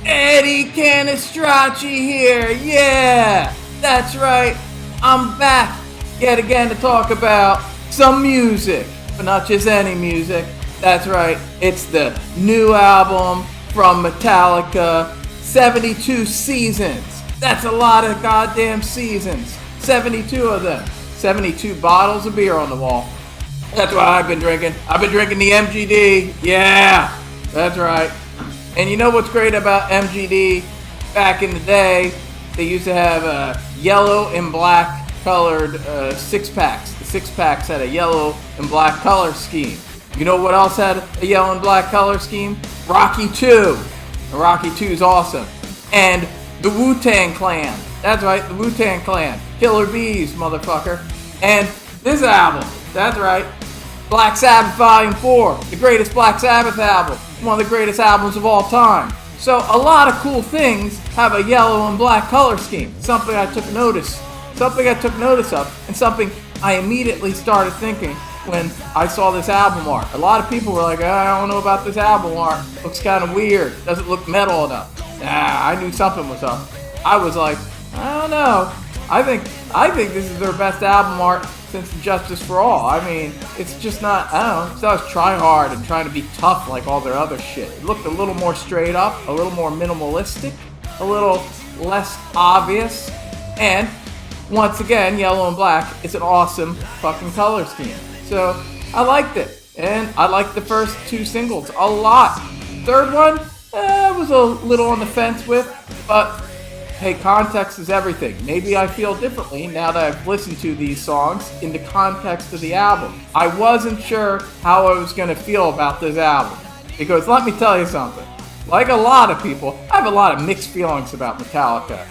Eddie Canistracci here, yeah! That's right, I'm back yet again to talk about some music, but not just any music. That's right, it's the new album from Metallica, 72 Seasons. That's a lot of goddamn seasons, 72 of them, 72 bottles of beer on the wall. That's what I've been drinking. I've been drinking the MGD, yeah, that's right. And you know what's great about MGD? Back in the day, they used to have yellow and black colored six-packs. The six-packs had a yellow and black color scheme. You know what else had a yellow and black color scheme? Rocky 2. And Rocky 2 is awesome. And the Wu-Tang Clan. That's right, the Wu-Tang Clan. Killer Bees, motherfucker. And this album, that's right, Black Sabbath Volume 4, the greatest Black Sabbath album, one of the greatest albums of all time. So a lot of cool things have a yellow and black color scheme. Something I took notice of, and something I immediately started thinking when I saw this album art. A lot of people were like, I don't know about this album art. Looks kind of weird. Doesn't look metal enough. I knew something was up. I was like, I don't know. I think this is their best album art since Justice for All. I mean, it's just not, I don't know, it's always try hard and trying to be tough like all their other shit. It looked a little more straight up, a little more minimalistic, a little less obvious, and once again, yellow and black is an awesome fucking color scheme. So, I liked it, and I liked the first two singles a lot. Third one, I was a little on the fence with, but hey, context is everything. Maybe I feel differently now that I've listened to these songs in the context of the album. I wasn't sure how I was going to feel about this album. Because let me tell you something. Like a lot of people, I have a lot of mixed feelings about Metallica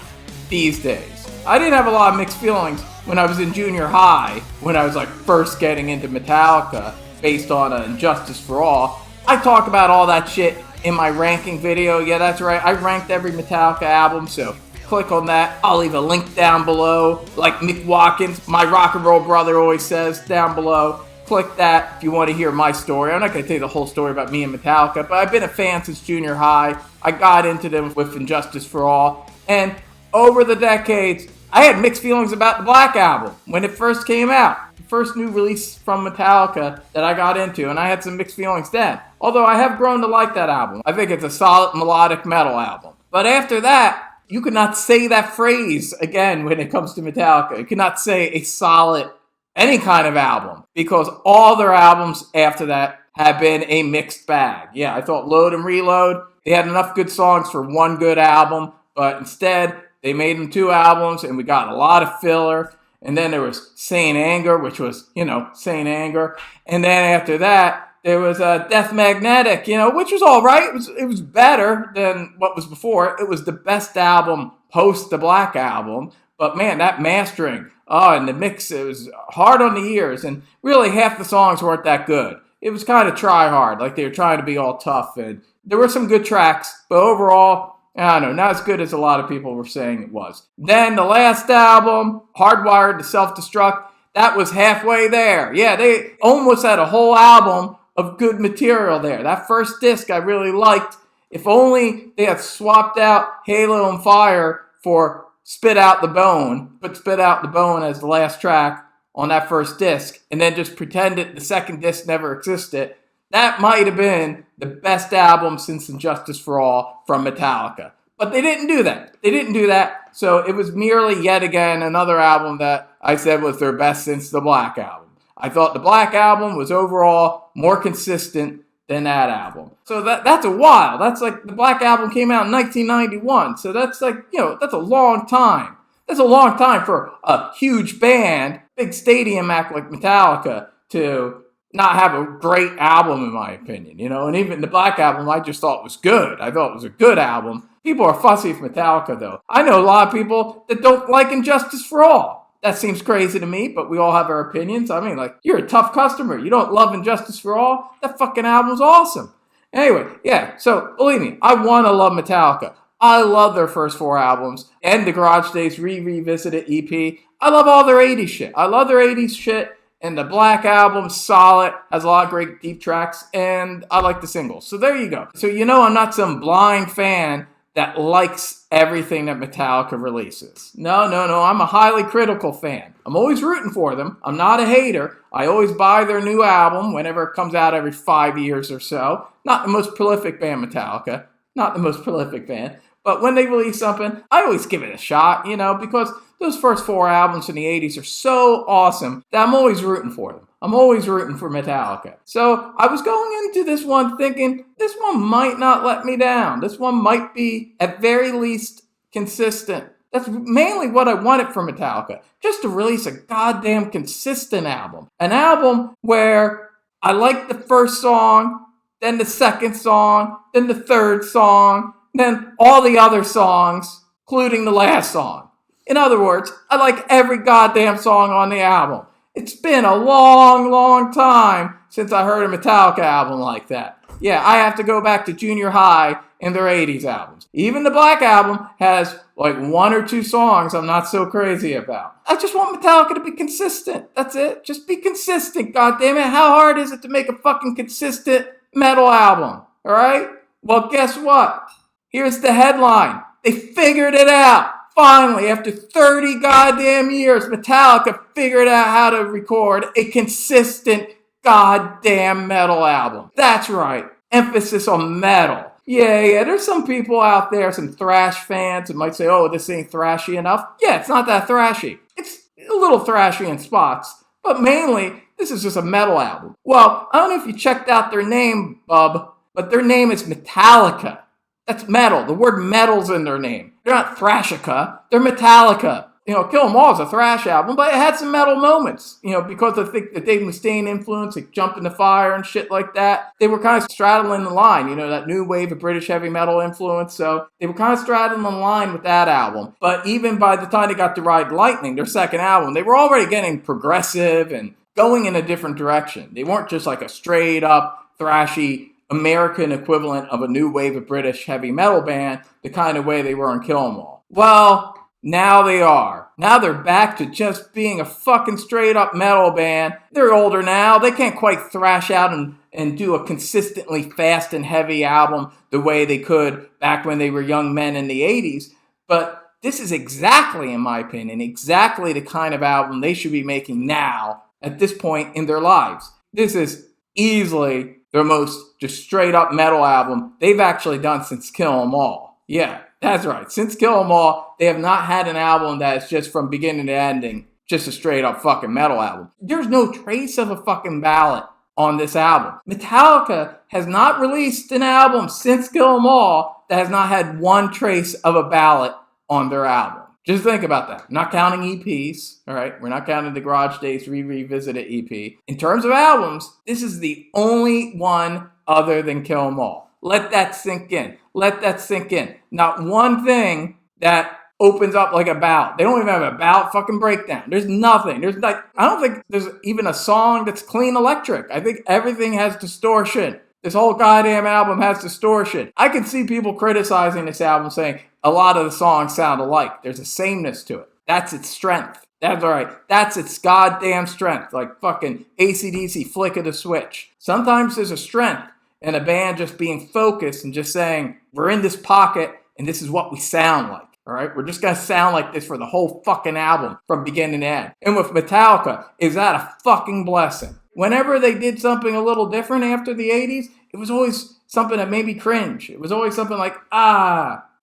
these days. I didn't have a lot of mixed feelings when I was in junior high, when I was like first getting into Metallica based on Injustice for All. I talk about all that shit in my ranking video. Yeah, that's right. I ranked every Metallica album, so click on that. I'll leave a link down below, like Mick Watkins, my rock and roll brother, always says down below. Click that if you want to hear my story. I'm not going to tell you the whole story about me and Metallica, but I've been a fan since junior high. I got into them with Injustice for All. And over the decades, I had mixed feelings about the Black Album when it first came out. The first new release from Metallica that I got into, and I had some mixed feelings then. Although I have grown to like that album. I think it's a solid melodic metal album. But after that, you could not say that phrase again when it comes to Metallica. You could not say a solid, any kind of album, because all their albums after that have been a mixed bag. Yeah, I thought Load and Reload, they had enough good songs for one good album, but instead they made them two albums and we got a lot of filler. And then there was Saint Anger, which was, Saint Anger. And then after that, there was Death Magnetic, which was all right. It was better than what was before. It was the best album post the Black Album. But man, that mastering, and the mix, it was hard on the ears. And really half the songs weren't that good. It was kind of try hard, like they were trying to be all tough. And there were some good tracks, but overall, I don't know, not as good as a lot of people were saying it was. Then the last album, Hardwired to Self-Destruct, that was halfway there. Yeah, they almost had a whole album of good material there. That first disc I really liked. If only they had swapped out Halo and Fire for Spit Out the Bone, put Spit Out the Bone as the last track on that first disc, and then just pretended the second disc never existed, that might have been the best album since Injustice for All from Metallica. But they didn't do that. So it was merely yet again another album that I said was their best since the Black Album. I thought the Black Album was overall more consistent than that album. So that's a while. That's like the Black Album came out in 1991. So that's like, that's a long time. That's a long time for a huge band, big stadium act like Metallica to not have a great album, in my opinion, And even the Black Album, I just thought was good. I thought it was a good album. People are fussy with Metallica, though. I know a lot of people that don't like Injustice for All. That seems crazy to me, but we all have our opinions. I mean, like, you're a tough customer. You don't love Injustice for All? That fucking album's awesome. Anyway, yeah, so believe me, I want to love Metallica. I love their first four albums and the Garage Days Revisited EP. I love all their 80s shit. I love their 80s shit, and the Black Album's solid, has a lot of great deep tracks, and I like the singles. So there you go. So I'm not some blind fan that likes everything that Metallica releases. No. I'm a highly critical fan. I'm always rooting for them. I'm not a hater. I always buy their new album whenever it comes out every 5 years or so. Not the most prolific band, Metallica. Not the most prolific band. But when they release something, I always give it a shot, because those first 4 albums in the 80s are so awesome that I'm always rooting for them. I'm always rooting for Metallica. So I was going into this one thinking, this one might not let me down. This one might be, at very least, consistent. That's mainly what I wanted from Metallica. Just to release a goddamn consistent album. An album where I like the first song, then the second song, then the third song, then all the other songs, including the last song. In other words, I like every goddamn song on the album. It's been a long, long time since I heard a Metallica album like that. Yeah, I have to go back to junior high in their 80s albums. Even the Black Album has like 1 or 2 songs I'm not so crazy about. I just want Metallica to be consistent. That's it. Just be consistent, goddammit. How hard is it to make a fucking consistent metal album? Alright? Well, guess what? Here's the headline. They figured it out. Finally, after 30 goddamn years, Metallica figured out how to record a consistent goddamn metal album. That's right. Emphasis on metal. Yeah, there's some people out there, some thrash fans, that might say, oh, this ain't thrashy enough. Yeah, it's not that thrashy. It's a little thrashy in spots, but mainly, this is just a metal album. Well, I don't know if you checked out their name, bub, but their name is Metallica. That's metal. The word metal's in their name. They're not Thrashica. They're Metallica. Kill 'Em All is a thrash album, but it had some metal moments. Because I think the Dave Mustaine influence, like Jump in the Fire and shit like that. They were kind of straddling the line, that new wave of British heavy metal influence. So they were kind of straddling the line with that album. But even by the time they got to Ride Lightning, their second album, they were already getting progressive and going in a different direction. They weren't just like a straight up thrashy American equivalent of a new wave of British heavy metal band, the kind of way they were in Kill 'Em All. Well, now they are. Now they're back to just being a fucking straight up metal band. They're older now. They can't quite thrash out and do a consistently fast and heavy album the way they could back when they were young men in the 80s. But this is exactly, in my opinion, exactly the kind of album they should be making now at this point in their lives. This is easily their most just straight up metal album they've actually done since Kill 'Em All. Yeah, that's right. Since Kill 'Em All, they have not had an album that is just from beginning to ending, just a straight up fucking metal album. There's no trace of a fucking ballad on this album. Metallica has not released an album since Kill 'Em All that has not had one trace of a ballad on their album. Just think about that. Not counting EPs, all right? We're not counting the Garage Days Revisited EP. In terms of albums, this is the only one other than Kill 'Em All. Let that sink in. Let that sink in. Not one thing that opens up like a ballad. They don't even have a ballad fucking breakdown. There's nothing. I don't think there's even a song that's clean electric. I think everything has distortion. This whole goddamn album has distortion. I can see people criticizing this album saying a lot of the songs sound alike. There's a sameness to it. That's its strength. That's all right. That's its goddamn strength. Like fucking AC/DC flick of the switch. Sometimes there's a strength in a band just being focused and just saying, we're in this pocket and this is what we sound like. All right, we're just going to sound like this for the whole fucking album from beginning to end. And with Metallica, is that a fucking blessing? Whenever they did something a little different after the 80s, it was always something that made me cringe. It was always something like,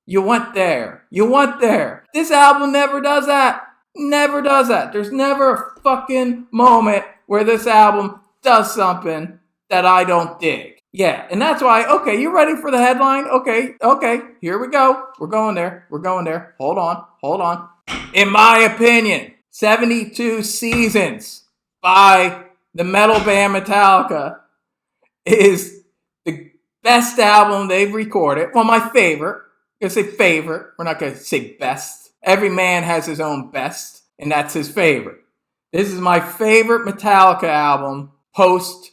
you went there. You went there. This album never does that. Never does that. There's never a fucking moment where this album does something that I don't dig. Yeah, and that's why, okay, you ready for the headline? Okay, here we go. We're going there. Hold on. In my opinion, 72 Seasons by the metal band Metallica is the best album they've recorded. Well, my favorite. I'm going to say favorite. We're not going to say best. Every man has his own best, and that's his favorite. This is my favorite Metallica album post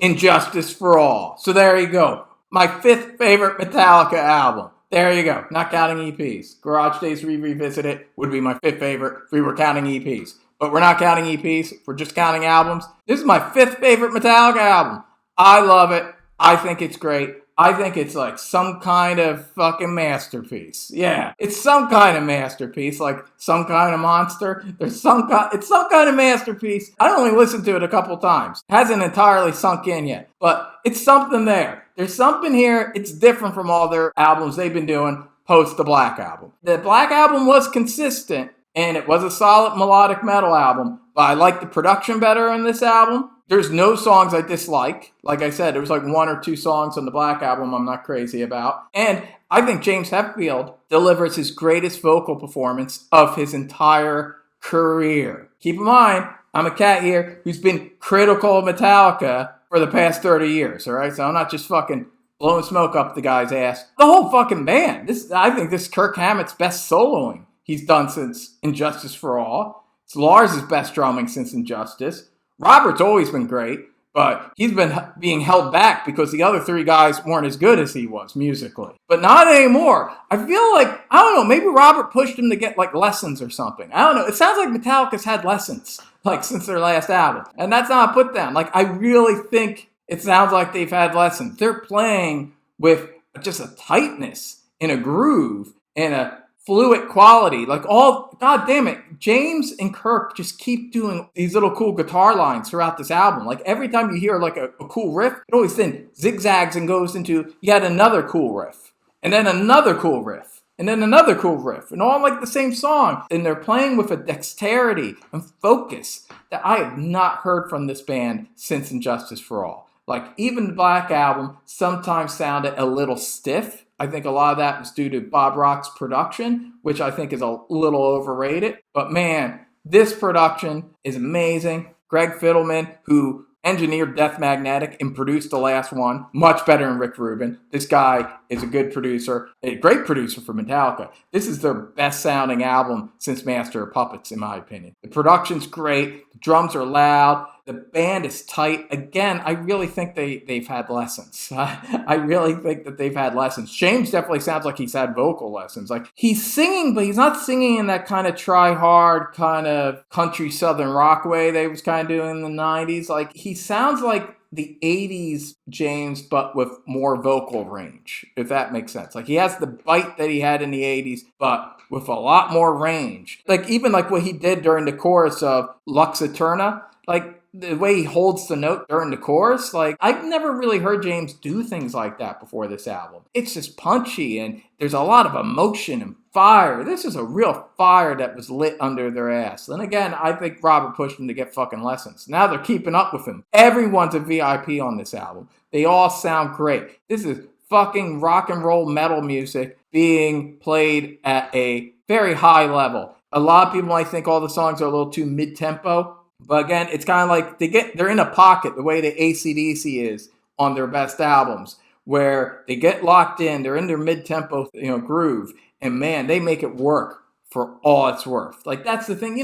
Injustice for All. So there you go. My 5th favorite Metallica album. There you go. Not counting EPs. Garage Days Revisited would be my 5th favorite if we were counting EPs. But we're not counting EPs. We're just counting albums. This is my 5th favorite Metallica album. I love it. I think it's great. I think it's like some kind of fucking masterpiece. Yeah, it's some kind of masterpiece, like some kind of monster. It's some kind of masterpiece. I only listened to it a couple times. Hasn't entirely sunk in yet, but it's something there. There's something here. It's different from all their albums they've been doing post the Black Album. The Black Album was consistent, and it was a solid melodic metal album, but I like the production better on this album. There's no songs I dislike. Like I said, there was like 1 or 2 songs on the Black Album I'm not crazy about. And I think James Hetfield delivers his greatest vocal performance of his entire career. Keep in mind, I'm a cat here who's been critical of Metallica for the past 30 years, all right? So I'm not just fucking blowing smoke up the guy's ass. The whole fucking band. I think this is Kirk Hammett's best soloing he's done since Injustice for All. It's Lars' best drumming since Injustice. Robert's always been great, but he's been being held back because the other 3 guys weren't as good as he was musically. But not anymore. I feel like, I don't know, maybe Robert pushed him to get like lessons or something. I don't know. It sounds like Metallica's had lessons like since their last album. And that's not a put down. Like, I really think it sounds like they've had lessons. They're playing with just a tightness and a groove and a fluid quality. Like, god damn it, James and Kirk just keep doing these little cool guitar lines throughout this album. Like, every time you hear like a cool riff, it always then zigzags and goes into yet another cool riff, and then another cool riff, and then another cool riff, and all like the same song. And they're playing with a dexterity and focus that I have not heard from this band since Injustice for All. Like, even the Black Album sometimes sounded a little stiff. I think a lot of that was due to Bob Rock's production, which I think is a little overrated. But man, this production is amazing. Greg Fiddleman, who engineered Death Magnetic and produced the last one, much better than Rick Rubin. This guy is a good producer, a great producer for Metallica. This is their best sounding album since Master of Puppets, in my opinion. The production's great. The drums are loud. The band is tight. Again, I really think they've had lessons. I really think that they've had lessons. James definitely sounds like he's had vocal lessons. Like, he's singing, but he's not singing in that kind of try-hard, kind of country southern rock way they was kind of doing in the 90s. Like, he sounds like the 80s James, but with more vocal range, if that makes sense. Like, he has the bite that he had in the 80s, but with a lot more range. Like, even like what he did during the chorus of Lux Æterna, like, the way he holds the note during the chorus, like, I've never really heard James do things like that before this album. It's just punchy, and there's a lot of emotion and fire. This is a real fire that was lit under their ass. And again, I think Robert pushed him to get fucking lessons. Now they're keeping up with him. Everyone's a VIP on this album. They all sound great. This is fucking rock and roll metal music being played at a very high level. A lot of people might think all the songs are a little too mid-tempo. But again, it's kind of like they're in a pocket the way the AC/DC is on their best albums, where they get locked in, they're in their mid-tempo, groove, and man, they make it work for all it's worth. Like, that's the thing,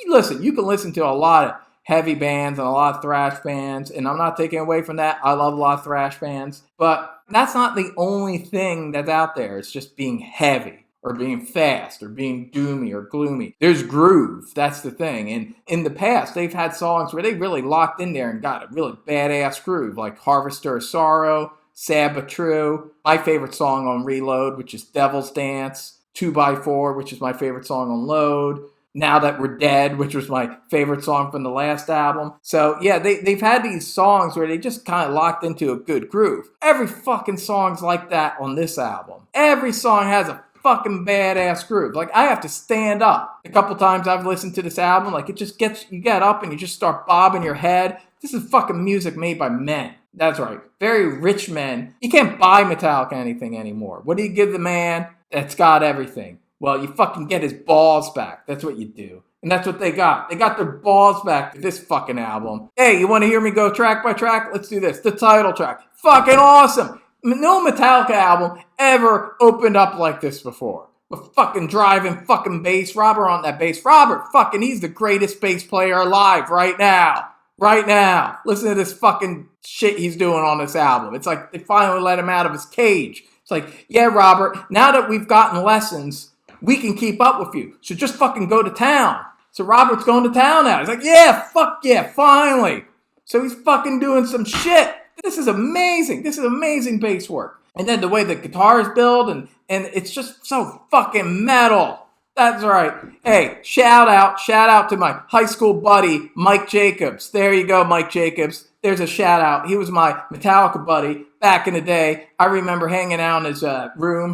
listen, you can listen to a lot of heavy bands and a lot of thrash bands, and I'm not taking away from that. I love a lot of thrash bands, but that's not the only thing that's out there. It's just being heavy, or being fast, or being doomy, or gloomy. There's groove, that's the thing. And in the past, they've had songs where they really locked in there and got a really badass groove, like Harvester of Sorrow, Sad But True, my favorite song on Reload, which is Devil's Dance, 2x4, which is my favorite song on Load, Now That We're Dead, which was my favorite song from the last album. So yeah, they've had these songs where they just kind of locked into a good groove. Every fucking song's like that on this album. Every song has a fucking badass groove. Like, I have to stand up. A couple times I've listened to this album, like, it just you get up and you just start bobbing your head. This is fucking music made by men. That's right. Very rich men. You can't buy Metallica anything anymore. What do you give the man that's got everything? Well, you fucking get his balls back. That's what you do. And that's what they got. They got their balls back to this fucking album. Hey, you want to hear me go track by track? Let's do this. The title track. Fucking awesome. No Metallica album ever opened up like this before. With fucking driving fucking bass. Robert on that bass. Robert, fucking, he's the greatest bass player alive right now. Right now. Listen to this fucking shit he's doing on this album. It's like they finally let him out of his cage. It's like, yeah, Robert, now that we've gotten lessons, we can keep up with you. So just fucking go to town. So Robert's going to town now. He's like, yeah, fuck yeah, finally. So he's fucking doing some shit. this is amazing. This is amazing bass work. And then the way the guitars build, and it's just so fucking metal. That's right. Hey, shout out to my high school buddy, Mike Jacobs. There you go, Mike Jacobs. There's a shout out. He was my Metallica buddy back in the day. I remember hanging out in his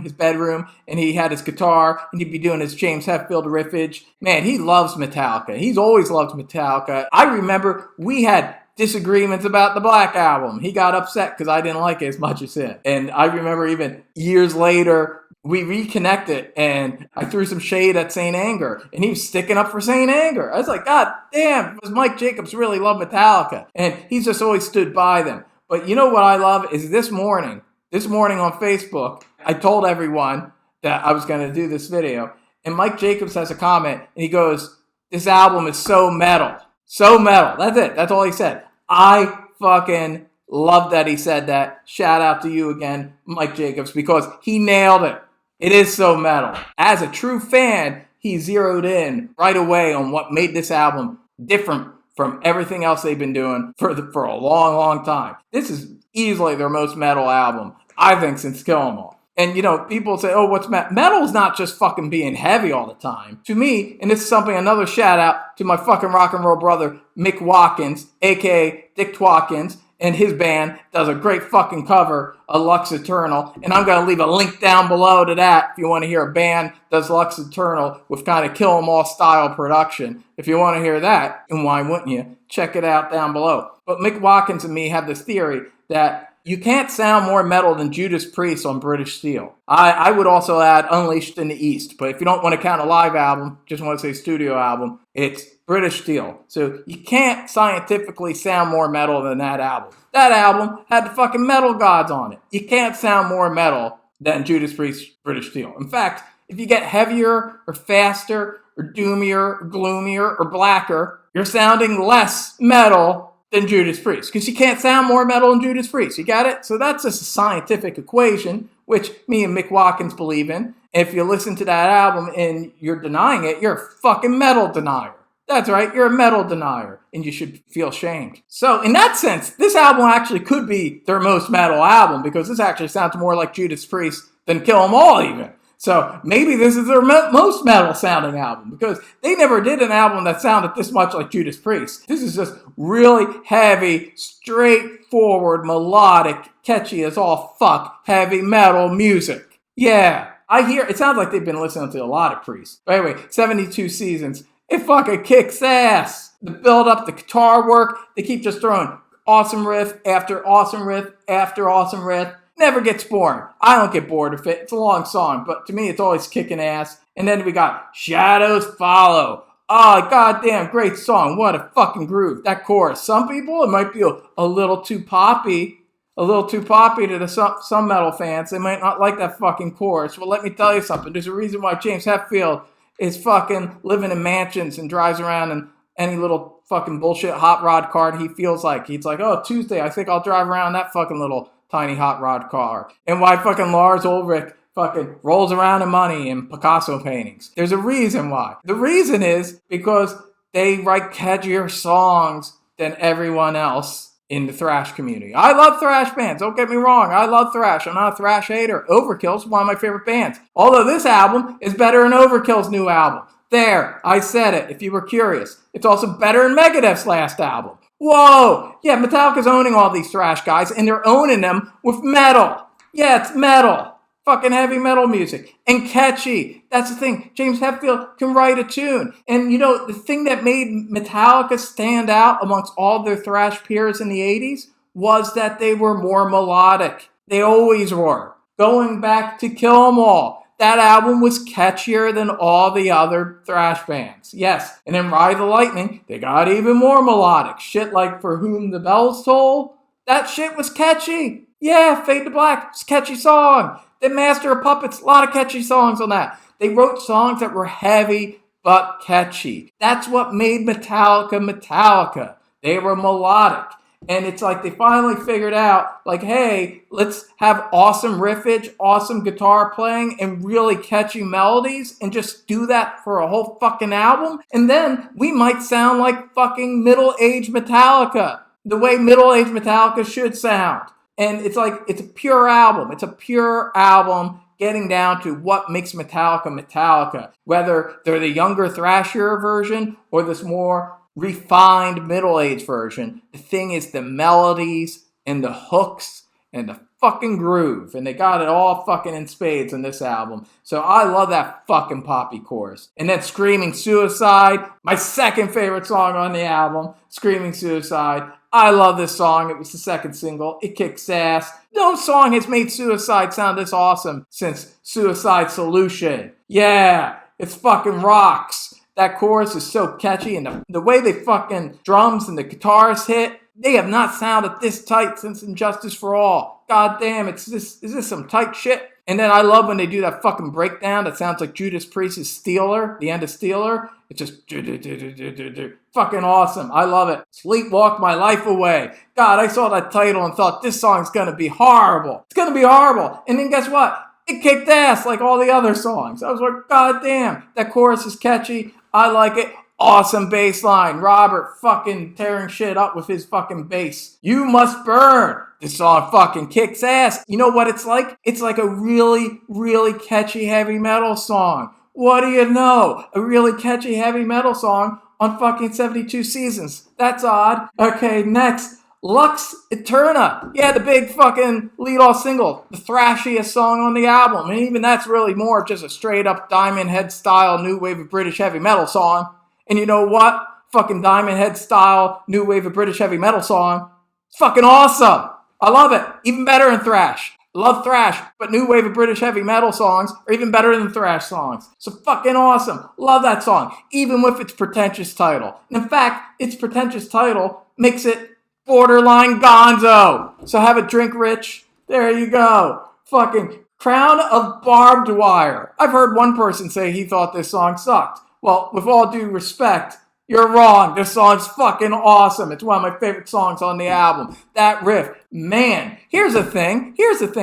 his bedroom, and he had his guitar, and he'd be doing his James Hetfield riffage. Man, he loves Metallica. He's always loved Metallica. I remember we had disagreements about the Black Album. He got upset because I didn't like it as much as him. And I remember even years later, we reconnected, and I threw some shade at Saint Anger, and he was sticking up for Saint Anger. I was like, God damn, because Mike Jacobs really loved Metallica, and he's just always stood by them. But you know what I love is this morning on Facebook, I told everyone that I was going to do this video, and Mike Jacobs has a comment, and he goes, this album is so metal. So metal. That's it. That's all he said. I fucking love that he said that. Shout out to you again, Mike Jacobs, because he nailed it. It is so metal. As a true fan, he zeroed in right away on what made this album different from everything else they've been doing for a long, long time. This is easily their most metal album, I think, since Kill 'Em All. And, you know, people say, oh, what's metal? Metal is not just fucking being heavy all the time. To me, and this is something, another shout out to my fucking rock and roll brother, Mick Watkins, a.k.a. Dick Twatkins, and his band does a great fucking cover of Lux Æterna. And I'm going to leave a link down below to that if you want to hear a band does Lux Æterna with kind of Kill 'Em All style production. If you want to hear that, and why wouldn't you, check it out down below. But Mick Watkins and me have this theory that you can't sound more metal than Judas Priest on British Steel. I would also add Unleashed in the East, but if you don't want to count a live album, just want to say studio album, it's British Steel. So you can't scientifically sound more metal than that album. That album had the fucking metal gods on it. You can't sound more metal than Judas Priest's British Steel. In fact, if you get heavier or faster or doomier or gloomier or blacker, you're sounding less metal than Judas Priest, because you can't sound more metal than Judas Priest. You got it? So that's just a scientific equation, which me and Mick Watkins believe in. If you listen to that album and you're denying it, you're a fucking metal denier. That's right, you're a metal denier, and you should feel shamed. So in that sense, this album actually could be their most metal album, because this actually sounds more like Judas Priest than Kill 'Em All even. So maybe this is their most metal sounding album, because they never did an album that sounded this much like Judas Priest. This is just really heavy, straightforward, melodic, catchy as all fuck, heavy metal music. Yeah, I hear, it sounds like they've been listening to a lot of Priest. But anyway, 72 seasons, it fucking kicks ass. The build up, the guitar work, they keep just throwing awesome riff after awesome riff after awesome riff. Never gets boring. I don't get bored of it. It's a long song, but to me, it's always kicking ass. And then we got Shadows Follow. Oh, goddamn, great song. What a fucking groove. That chorus. Some people, it might be a little too poppy. A little too poppy to some metal fans. They might not like that fucking chorus. Well, let me tell you something. There's a reason why James Hetfield is fucking living in mansions and drives around in any little fucking bullshit hot rod car he feels like. He's like, oh, Tuesday, I think I'll drive around that fucking little tiny hot rod car. And why fucking Lars Ulrich fucking rolls around in money in Picasso paintings. There's a reason why. The reason is because they write catchier songs than everyone else in the thrash community. I love thrash bands, don't get me wrong. I love thrash. I'm not a thrash hater. Overkill's one of my favorite bands. Although this album is better than Overkill's new album. There, I said it, if you were curious. It's also better than Megadeth's last album. Whoa! Yeah, Metallica's owning all these thrash guys, and they're owning them with metal. Yeah, it's metal. Fucking heavy metal music. And catchy. That's the thing. James Hetfield can write a tune. And, you know, the thing that made Metallica stand out amongst all their thrash peers in the 80s was that they were more melodic. They always were. Going back to Kill 'Em All, that album was catchier than all the other thrash bands. Yes, and then Ride the Lightning, they got even more melodic. Shit like For Whom the Bells Toll, that shit was catchy. Yeah, Fade to Black, it's a catchy song. Then Master of Puppets, a lot of catchy songs on that. They wrote songs that were heavy but catchy. That's what made Metallica Metallica. They were melodic. And it's like they finally figured out, like, hey, let's have awesome riffage, awesome guitar playing, and really catchy melodies, and just do that for a whole fucking album. And then we might sound like fucking middle-aged Metallica. the way middle-aged Metallica should sound. And it's like, it's a pure album. It's a pure album getting down to what makes Metallica Metallica. Whether they're the younger, thrashier version or this more refined middle-aged version. The thing is the melodies and the hooks and the fucking groove. And they got it all fucking in spades in this album. So I love that fucking poppy chorus. And then Screaming Suicide, my second favorite song on the album, Screaming Suicide. I love this song. It was the second single. It kicks ass. No song has made Suicide sound this awesome since Suicide Solution. Yeah, it's fucking rocks. That chorus is so catchy, and the way they fucking drums and the guitars hit, they have not sounded this tight since Injustice for All. God damn, is this some tight shit? And then I love when they do that fucking breakdown that sounds like Judas Priest's Steeler, the end of Steeler. It's just fucking awesome. I love it. Sleepwalk My Life Away. God, I saw that title and thought this song's gonna be horrible. It's gonna be horrible. And then guess what? It kicked ass like all the other songs. I was like, God damn, that chorus is catchy. I like it. Awesome bass line. Robert fucking tearing shit up with his fucking bass. You Must Burn. This song fucking kicks ass. You know what it's like? It's like a really, really catchy heavy metal song. What do you know? A really catchy heavy metal song on fucking 72 Seasons. That's odd. Okay, next. Lux Æterna. Yeah, the big fucking lead-off single. The thrashiest song on the album. And even that's really more of just a straight-up Diamond Head style new wave of British heavy metal song. And you know what? Fucking Diamond Head style new wave of British heavy metal song. It's fucking awesome. I love it. Even better than thrash. Love thrash, but new wave of British heavy metal songs are even better than thrash songs. So fucking awesome. Love that song, even with its pretentious title. And in fact, its pretentious title makes it borderline gonzo. So have a drink, Rich. There you go. Fucking Crown of Barbed Wire. I've heard one person say he thought this song sucked. Well, with all due respect, you're wrong. This song's fucking awesome. It's one of my favorite songs on the album. That riff, man. Here's the thing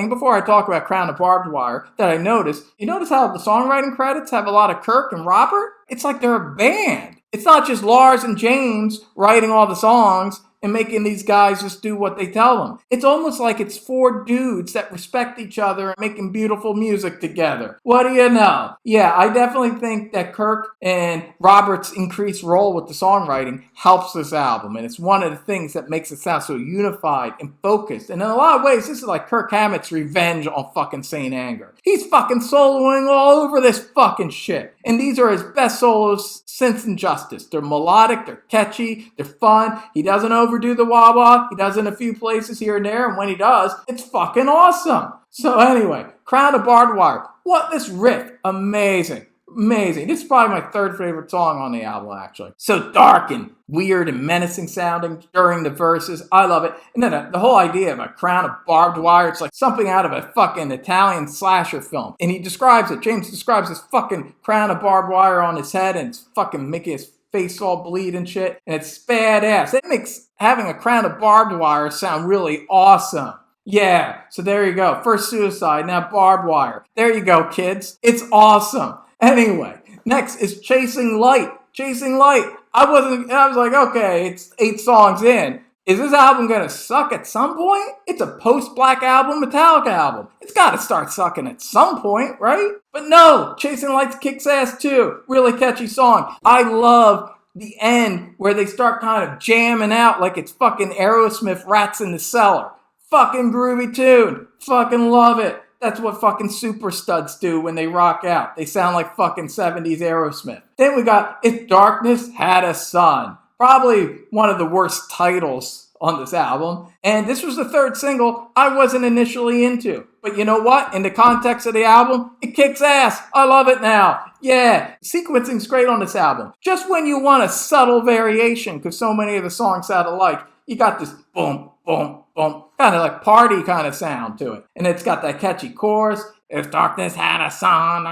before I talk about Crown of Barbed Wire that I noticed. You notice how the songwriting credits have a lot of Kirk and Robert? It's like they're a band. It's not just Lars and James writing all the songs and making these guys just do what they tell them. It's almost like it's four dudes that respect each other and making beautiful music together. What do you know? Yeah, I definitely think that Kirk and Robert's increased role with the songwriting helps this album. And it's one of the things that makes it sound so unified and focused. And in a lot of ways, this is like Kirk Hammett's revenge on fucking Saint Anger. He's fucking soloing all over this fucking shit. And these are his best solos since Injustice. They're melodic, they're catchy, they're fun. He doesn't overdo the wah-wah. He does in a few places here and there, and when he does, it's fucking awesome. So anyway, Crown of Barbed Wire. What this riff? Amazing. Amazing. This is probably my third favorite song on the album, actually. So dark and weird and menacing sounding during the verses. I love it. And then the whole idea of a crown of barbed wire, it's like something out of a fucking Italian slasher film. And he describes it. James describes this fucking crown of barbed wire on his head, and it's fucking making his face all bleed and shit. And it's badass. It makes having a crown of barbed wire sound really awesome. Yeah, so there you go. First Suicide, now Barbed Wire. There you go, kids. It's awesome. Anyway, next is Chasing Light. Chasing Light. I was like, okay, it's 8 songs in. Is this album gonna suck at some point? It's a post-Black Album, Metallica album. It's gotta start sucking at some point, right? But no, Chasing Light's kicks ass too. Really catchy song. I love the end where they start kind of jamming out like it's fucking Aerosmith Rats in the Cellar. Fucking groovy tune. Fucking love it. That's what fucking super studs do when they rock out. They sound like fucking 70s Aerosmith. Then we got If Darkness Had a Sun. Probably one of the worst titles on this album. And this was the third single I wasn't initially into. But you know what? In the context of the album, it kicks ass. I love it now. Yeah, sequencing's great on this album. Just when you want a subtle variation, because so many of the songs sound alike, you got this boom, boom, boom, kind of like party kind of sound to it. And it's got that catchy chorus. If darkness had a sun.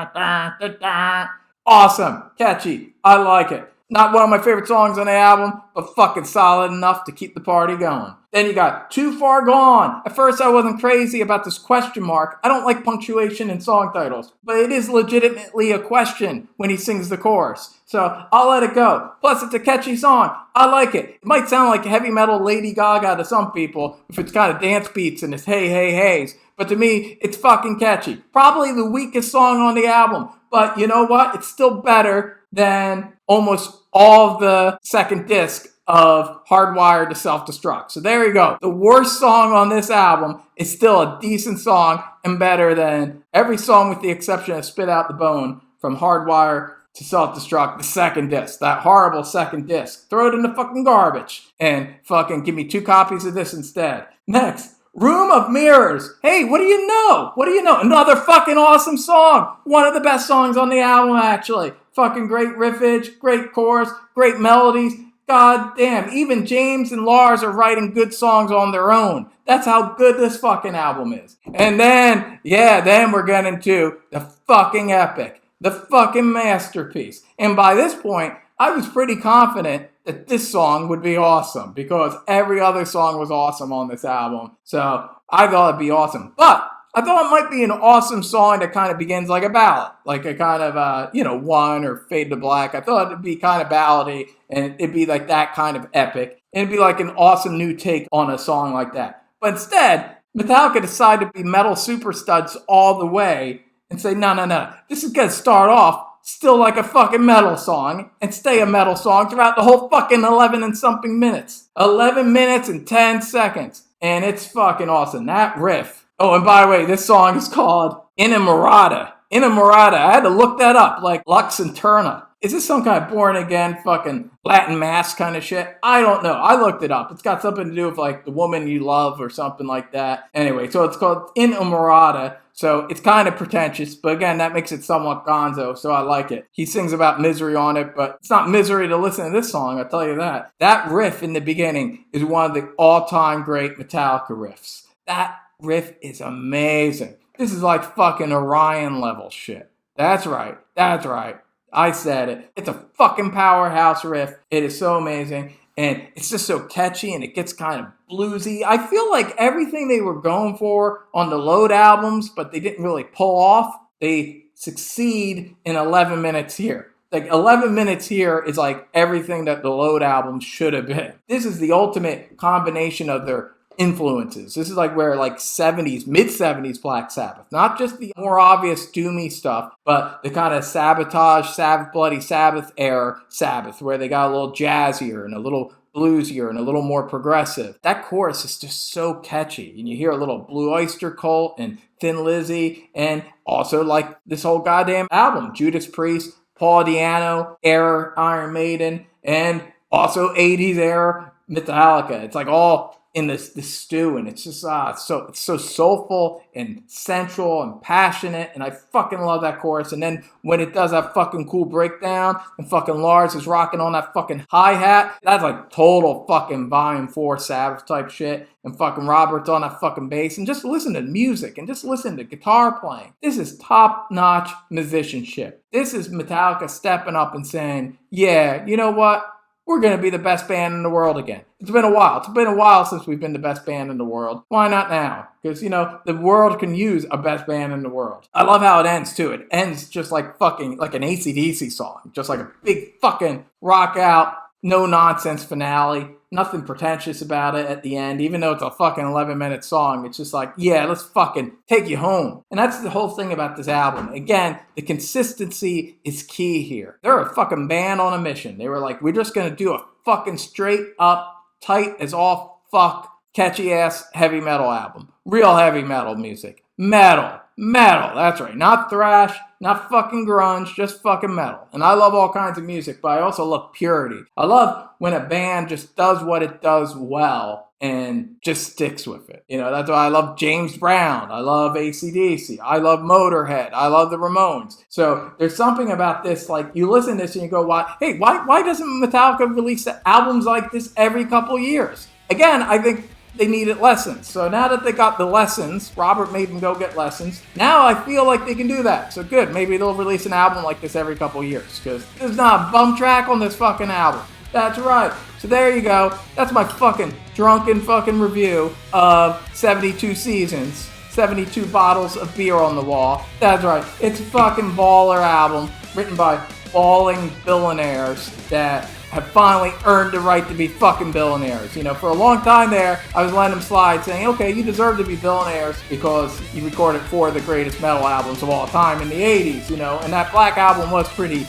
Awesome. Catchy. I like it. Not one of my favorite songs on the album, but fucking solid enough to keep the party going. Then you got Too Far Gone. At first I wasn't crazy about this question mark. I don't like punctuation in song titles, but it is legitimately a question when he sings the chorus. So I'll let it go. Plus it's a catchy song. I like it. It might sound like heavy metal Lady Gaga to some people if it's kind of dance beats and it's hey, hey, heys. But to me, it's fucking catchy. Probably the weakest song on the album. But you know what? It's still better than almost all of the second disc of Hardwired to Self-Destruct. So there you go. The worst song on this album is still a decent song and better than every song with the exception of Spit Out the Bone from Hardwire to Self-Destruct, the second disc. That horrible second disc. Throw it in the fucking garbage and fucking give me 2 copies of this instead. Next. Room of Mirrors. Hey, what do you know? What do you know? Another fucking awesome song. One of the best songs on the album, actually. Fucking great riffage, great chorus, great melodies. God damn, even James and Lars are writing good songs on their own. That's how good this fucking album is. And then we're getting to the fucking epic, the fucking masterpiece. And by this point, I was pretty confident that this song would be awesome because every other song was awesome on this album. So I thought it'd be awesome. But I thought it might be an awesome song that kind of begins like a ballad, like a kind of, One or Fade to Black. I thought it'd be kind of ballady and it'd be like that kind of epic. And it'd be like an awesome new take on a song like that. But instead, Metallica decided to be metal super studs all the way and say, no. This is going to start off still like a fucking metal song and stay a metal song throughout the whole fucking 11 and something minutes. 11 minutes and 10 seconds. And it's fucking awesome. That riff. Oh, and by the way, this song is called Inamorata. Inamorata. I had to look that up, like Lux Æterna. Is this some kind of born again fucking Latin mass kind of shit? I don't know. I looked it up. It's got something to do with like the woman you love or something like that. Anyway, so it's called Inamorata. So it's kind of pretentious, but again, that makes it somewhat gonzo, so I like it. He sings about misery on it, but it's not misery to listen to this song, I'll tell you that. That riff in the beginning is one of the all-time great Metallica riffs. That riff is amazing. This is like fucking Orion level shit. That's right. I said it. It's a fucking powerhouse riff. It is so amazing. And it's just so catchy and it gets kind of bluesy. I feel like everything they were going for on the Load albums, but they didn't really pull off, they succeed in 11 minutes here. Like 11 minutes here is like everything that the Load album should have been. This is the ultimate combination of their influences. This is like where like 70s, mid-70s Black Sabbath, not just the more obvious doomy stuff, but the kind of Sabotage, Sabbath, Bloody Sabbath era Sabbath, where they got a little jazzier and a little bluesier and a little more progressive. That chorus is just so catchy, and you hear a little Blue Oyster Cult and Thin Lizzy, and also like this whole goddamn album, Judas Priest, Paul Di'Anno era Iron Maiden, and also 80s era Metallica. It's like all in this stew, and it's just it's so soulful and sensual and passionate, and I fucking love that chorus. And then when it does that fucking cool breakdown and fucking Lars is rocking on that fucking hi-hat, that's like total fucking Volume 4 Sabbath type shit, and fucking Robert's on that fucking bass, and just listen to music and just listen to guitar playing. This is top-notch musicianship. This is Metallica stepping up and saying, yeah, you know what? We're going to be the best band in the world again. It's been a while. It's been a while since we've been the best band in the world. Why not now? Because, the world can use a best band in the world. I love how it ends, too. It ends just like fucking, like an AC/DC song. Just like a big fucking rock out, no nonsense finale. Nothing pretentious about it at the end. Even though it's a fucking 11-minute song, it's just like, yeah, let's fucking take you home. And that's the whole thing about this album. Again, the consistency is key here. They're a fucking band on a mission. They were like, we're just going to do a fucking straight up, tight as all fuck, catchy ass heavy metal album. Real heavy metal music. Metal, that's right. Not thrash, not fucking grunge, just fucking metal. And I love all kinds of music, but I also love purity. I love when a band just does what it does well and just sticks with it. That's why I love James Brown. I love AC/DC. I love Motorhead. I love the Ramones. So there's something about this, like you listen to this and you go, why doesn't Metallica release albums like this every couple years? Again, I think they needed lessons. So now that they got the lessons, Robert made them go get lessons. Now I feel like they can do that. So good. Maybe they'll release an album like this every couple years, because there's not a bum track on this fucking album. That's right. So there you go. That's my fucking drunken fucking review of 72 Seasons. 72 bottles of beer on the wall. That's right. It's a fucking baller album written by balling billionaires that have finally earned the right to be fucking billionaires. You know, for a long time there, I was letting them slide saying, okay, you deserve to be billionaires because you recorded 4 of the greatest metal albums of all time in the 80s, you know, and that Black Album was pretty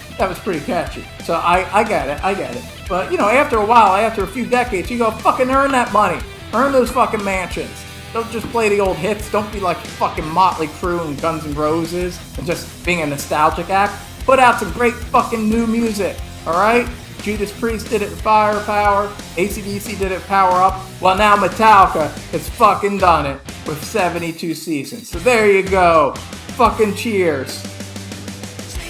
catchy. So I get it. But, you know, after a while, after a few decades, you go, fucking earn that money. Earn those fucking mansions. Don't just play the old hits. Don't be like fucking Motley Crue and Guns N' Roses and just being a nostalgic act. Put out some great fucking new music, alright? Judas Priest did it with Firepower. AC/DC did it with Power Up. Well, now Metallica has fucking done it with 72 Seasons. So there you go. Fucking cheers.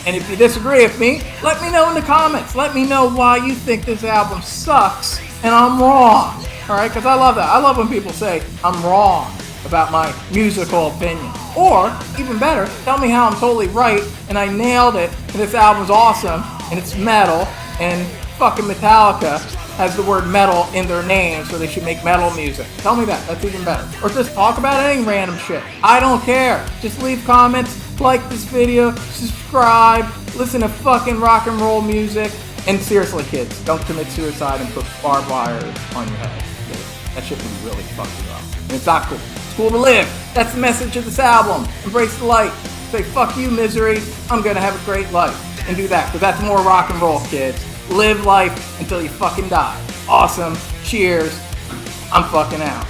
And if you disagree with me, let me know in the comments. Let me know why you think this album sucks and I'm wrong. Alright, because I love that. I love when people say I'm wrong about my musical opinion. Or, even better, tell me how I'm totally right and I nailed it and this album's awesome and it's metal and fucking Metallica has the word metal in their name, so they should make metal music. Tell me that. That's even better. Or just talk about any random shit. I don't care. Just leave comments, like this video, subscribe, listen to fucking rock and roll music. And seriously, kids, don't commit suicide and put barbed wire on your head. That shit can really fuck you up. And it's not cool. It's cool to live. That's the message of this album. Embrace the light. Say, fuck you, misery. I'm gonna have a great life. And do that, because that's more rock and roll, kids. Live life until you fucking die. Awesome. Cheers. I'm fucking out.